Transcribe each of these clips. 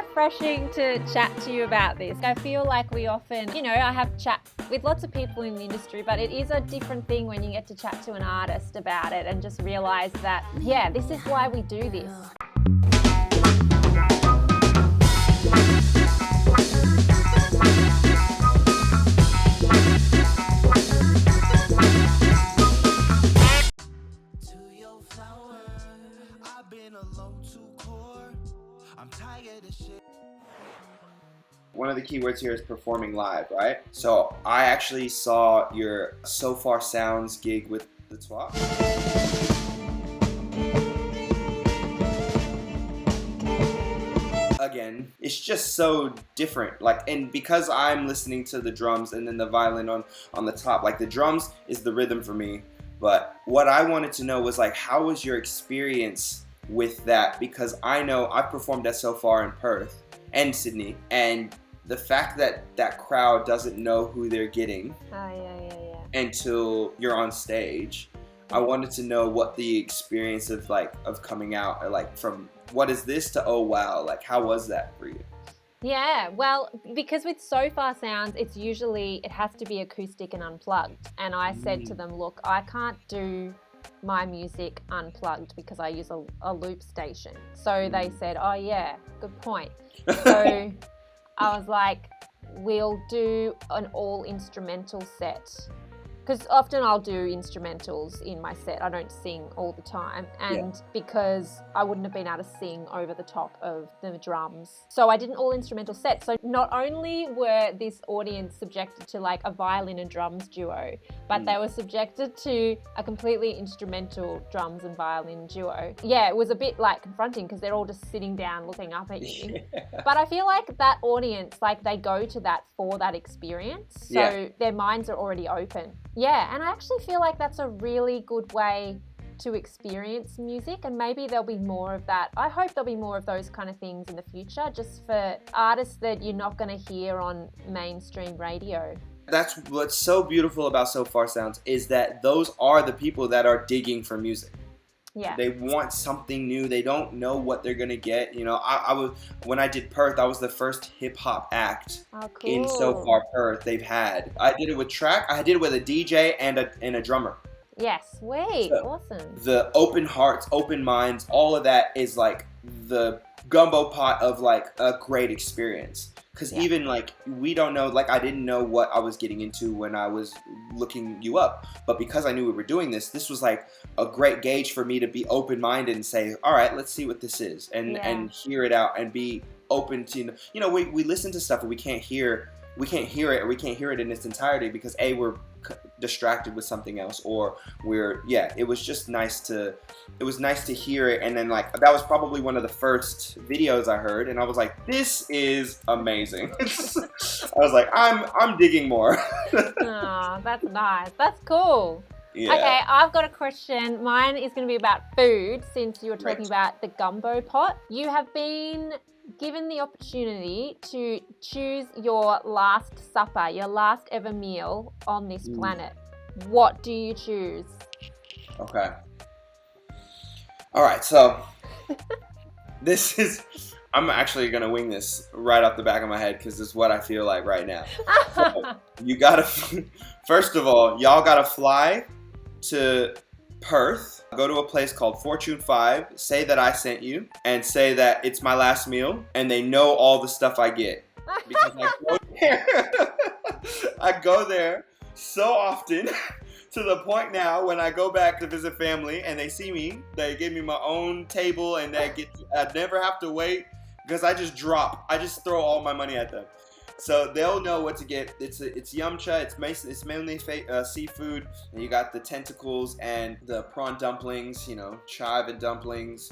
refreshing to chat to you about this. I feel like we often, I have chat with lots of people in the industry, but it is a different thing when you get to chat to an artist about it and just realize that, yeah, this is why we do this. One of the keywords here is performing live, right? So I actually saw your Sofar Sounds gig with the Twop. Again, it's just so different. And because I'm listening to the drums and then the violin on the top, the drums is the rhythm for me. But what I wanted to know was how was your experience with that? Because I know I've performed at Sofar in Perth and Sydney, and the fact that that crowd doesn't know who they're getting until you're on stage, I wanted to know what the experience of coming out, from what is this to oh wow, how was that for you? Yeah, well, because with Sofar Sounds, it has to be acoustic and unplugged. And I said to them, look, I can't do my music unplugged because I use a loop station. So they said, oh yeah, good point. So I was like, we'll do an all instrumental set. Because often I'll do instrumentals in my set. I don't sing all the time. And because I wouldn't have been able to sing over the top of the drums. So I did an all instrumental set. So not only were this audience subjected to a violin and drums duo, but they were subjected to a completely instrumental drums and violin duo. Yeah, it was a bit confronting because they're all just sitting down looking up at you. But I feel like that audience, they go to that for that experience. So their minds are already open. Yeah, and I actually feel like that's a really good way to experience music, and maybe there'll be more of that. I hope there'll be more of those kind of things in the future, just for artists that you're not going to hear on mainstream radio. That's what's so beautiful about Sofar Sounds, is that those are the people that are digging for music. Yeah. They want something new. They don't know what they're gonna get. I was, when I did Perth, I was the first hip hop act in Sofar Perth they've had. I did it with track. I did it with a DJ and a drummer. Yes, sweet, so awesome. The open hearts, open minds, all of that is the gumbo pot of a great experience. Because even we don't know, I didn't know what I was getting into when I was looking you up. But because I knew we were doing this was a great gauge for me to be open-minded and say, all right, let's see what this is. And hear it out and be open to, we listen to stuff and we can't hear it, or we can't hear it in its entirety because we're distracted with something else, or it was just nice to hear it. And then that was probably one of the first videos I heard, and I was like, this is amazing. I was like, I'm digging more. Oh, that's nice. That's cool. Yeah. Okay, I've got a question. Mine is going to be about food, since you were talking about the gumbo pot. You have been given the opportunity to choose your last supper, your last ever meal on this planet. What do you choose? Okay. All right, so I'm actually going to wing this right off the back of my head because this is what I feel like right now. So you got to, first of all, y'all got to fly to Perth, go to a place called Fortune 5, say that I sent you, and say that it's my last meal, and they know all the stuff I get. Because I go there so often, to the point now when I go back to visit family and they see me, they give me my own table, and I never have to wait because I just throw all my money at them. So they'll know what to get. It's yumcha. It's mainly seafood. And you got the tentacles and the prawn dumplings. Chive and dumplings,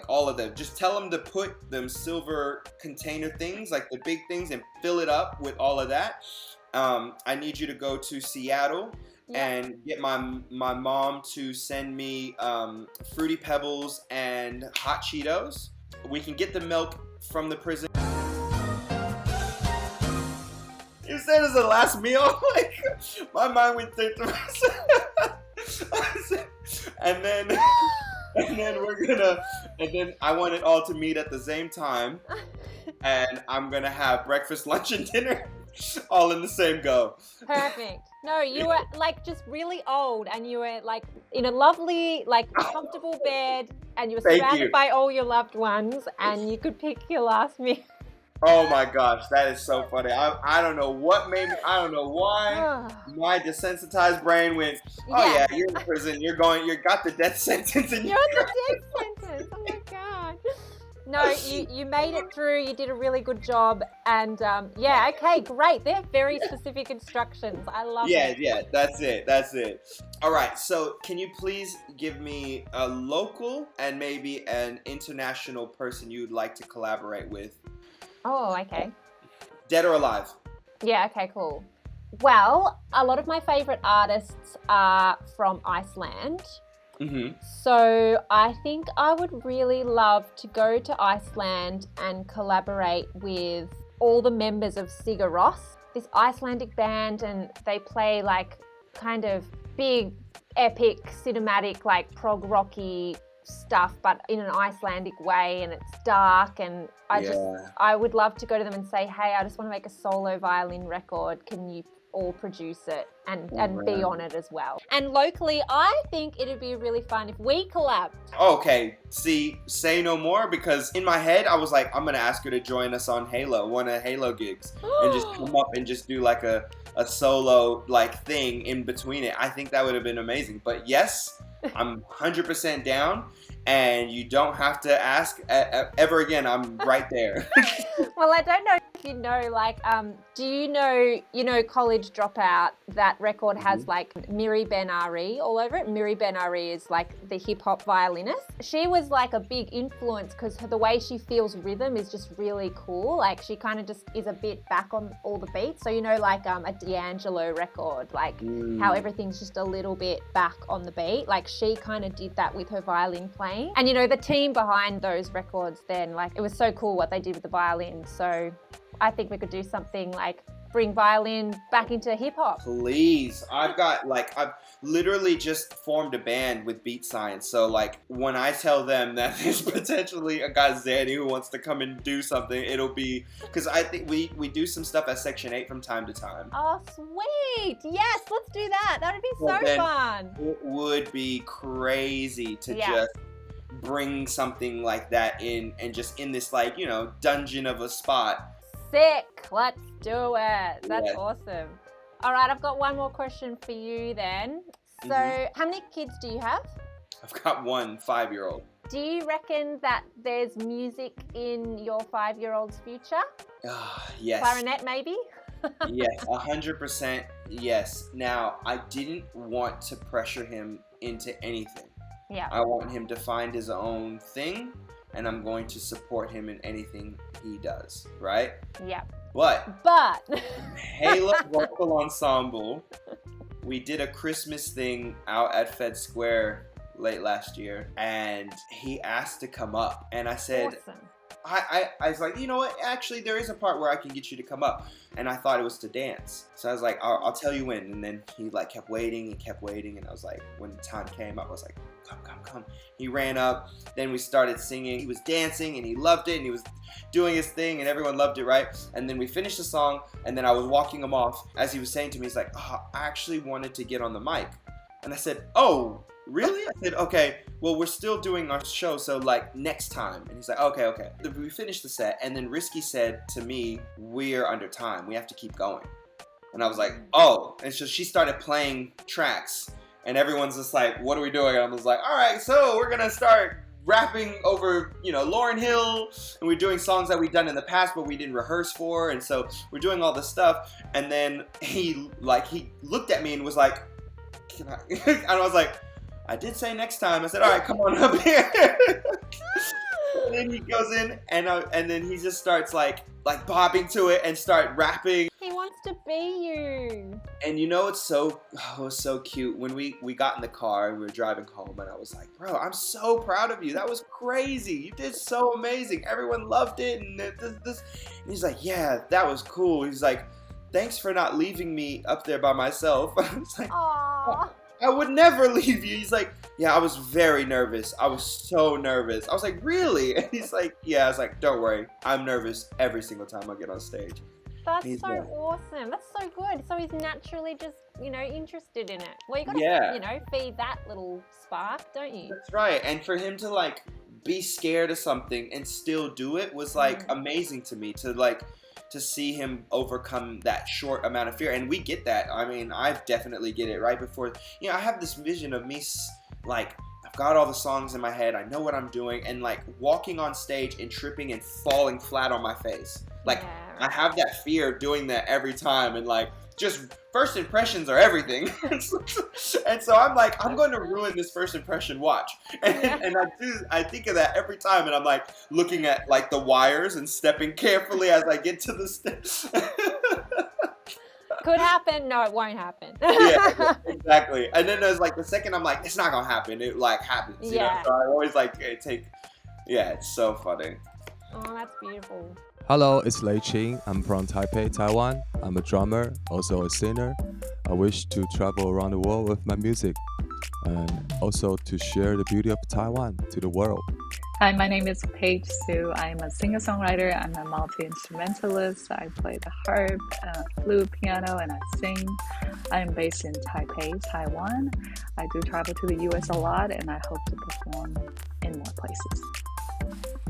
all of them. Just tell them to put them silver container things, the big things, and fill it up with all of that. I need you to go to Seattle and get my mom to send me Fruity Pebbles and hot Cheetos. We can get the milk from the prison. You said it's the last meal. My mind went straight to and then I want it all to meet at the same time. and I'm gonna have breakfast, lunch, and dinner all in the same go. Perfect. No, you were like just really old, and you were like in a lovely, like comfortable bed, and you were Thank surrounded you. by all your loved ones, and you could pick your last meal. Oh my gosh, that is so funny. I don't know what made me, I don't know why my desensitized brain went, oh yeah, you're in prison, you got the death sentence. And You're on the death sentence. Oh my God. No, you made it through. You did a really good job. And yeah, okay, great. They're very specific instructions. I love it. Yeah, that's it. All right, so can you please give me a local and maybe an international person you'd like to collaborate with? Oh, okay. Dead or alive? Yeah, okay, cool. Well, a lot of my favorite artists are from Iceland. Mm-hmm. So I think I would really love to go to Iceland and collaborate with all the members of Sigur Rós, this Icelandic band, and they play like kind of big, epic, cinematic, like prog rocky stuff, but in an Icelandic way, and it's dark, and I would love to go to them and say, hey, I just want to make a solo violin record. Can you all produce it and be on it as well? And locally, I think it'd be really fun if we collabed. Okay, see, say no more, because in my head I was like, I'm gonna ask her to join us on Halo, one of Halo gigs, and just come up and just do like a solo like thing in between it. I think that would have been amazing. But yes, I'm 100% down, and you don't have to ask ever again. I'm right there. Well, I don't know if you know, like, do you know College Dropout? That record has like Miri Ben-Ari all over it. Miri Ben-Ari is like the hip hop violinist. She was like a big influence because the way she feels rhythm is just really cool. Like she kind of just is a bit back on all the beats. So, you know, like a D'Angelo record, like how everything's just a little bit back on the beat. Like she kind of did that with her violin playing. And, you know, the team behind those records then, like it was so cool what they did with the violin. So I think we could do something like bring violin back into hip hop. Please. I've literally just formed a band with Beat Science. So like when I tell them that there's potentially a guy Xani who wants to come and do something, it'll be, because I think we do some stuff at Section 8 from time to time. Oh, sweet. Yes, let's do that. That would be so fun. It would be crazy to just bring something like that in, and just in this like, you know, dungeon of a spot. Sick. Let's do it. That's awesome. All right, I've got one more question for you then. So how many kids do you have? I've got one 5-year-old. Do you reckon that there's music in your 5-year-old's future? Yes. Clarinet maybe? Yes, 100% yes. Now, I didn't want to pressure him into anything. Yeah. I want him to find his own thing, and I'm going to support him in anything he does, right? Yeah. But Halo Vocal Ensemble, we did a Christmas thing out at Fed Square late last year, and he asked to come up, and I said, awesome. I was like, you know what, actually there is a part where I can get you to come up, and I thought it was to dance. So I was like, I'll tell you when. And then he like kept waiting, and I was like, when the time came up, I was like, come. He ran up, then we started singing, he was dancing, and he loved it, and he was doing his thing, and everyone loved it, right? And then we finished the song, and then I was walking him off. As he was saying to me, he's like, I actually wanted to get on the mic. And I said, oh, really? I said, okay, well, we're still doing our show, so like next time. And he's like, okay. We finished the set, and then Risky said to me, we're under time, we have to keep going. And I was like, oh. And so she started playing tracks, and everyone's just like, what are we doing? And I was like, all right, so we're gonna start rapping over, you know, Lauryn Hill, and we're doing songs that we've done in the past but we didn't rehearse for, and so we're doing all this stuff. And then he looked at me and was like, can I? And I was like, I did say next time. I said, all right, come on up here. And then he goes in, and then he just starts like bobbing to it and start rapping. He wants to be you. And you know, it was so cute. When we got in the car and we were driving home, and I was like, bro, I'm so proud of you. That was crazy. You did so amazing. Everyone loved it. And this. And he's like, yeah, that was cool. He's like, thanks for not leaving me up there by myself. I was like, aww. I would never leave you. He's like, yeah, I was very nervous. I was so nervous. I was like, really? And he's like, yeah. I was like, don't worry. I'm nervous every single time I get on stage. That's so awesome. That's so good. So he's naturally just, interested in it. Well, you got to, feed that little spark, don't you? That's right. And for him to like be scared of something and still do it was like amazing to me, to see him overcome that short amount of fear. And we get that. I mean, I definitely get it right before, I have this vision of me like, I've got all the songs in my head. I know what I'm doing. And like walking on stage and tripping and falling flat on my face. Like I have that fear of doing that every time. And like, just first impressions are everything. And so I'm like, I'm going to ruin this first impression, watch. And I think of that every time. And I'm like looking at like the wires and stepping carefully as I get to the steps. Could happen. No, it won't happen. Yeah, exactly. And then there's like the second I'm like, it's not going to happen. It like happens. You know? So I always like it's so funny. Oh, that's beautiful. Hello, it's Lei Qing. I'm from Taipei, Taiwan. I'm a drummer, also a singer. I wish to travel around the world with my music and also to share the beauty of Taiwan to the world. Hi, my name is Paige Su. I'm a singer-songwriter. I'm a multi-instrumentalist. I play the harp, flute, piano, and I sing. I'm based in Taipei, Taiwan. I do travel to the US a lot, and I hope to perform in more places.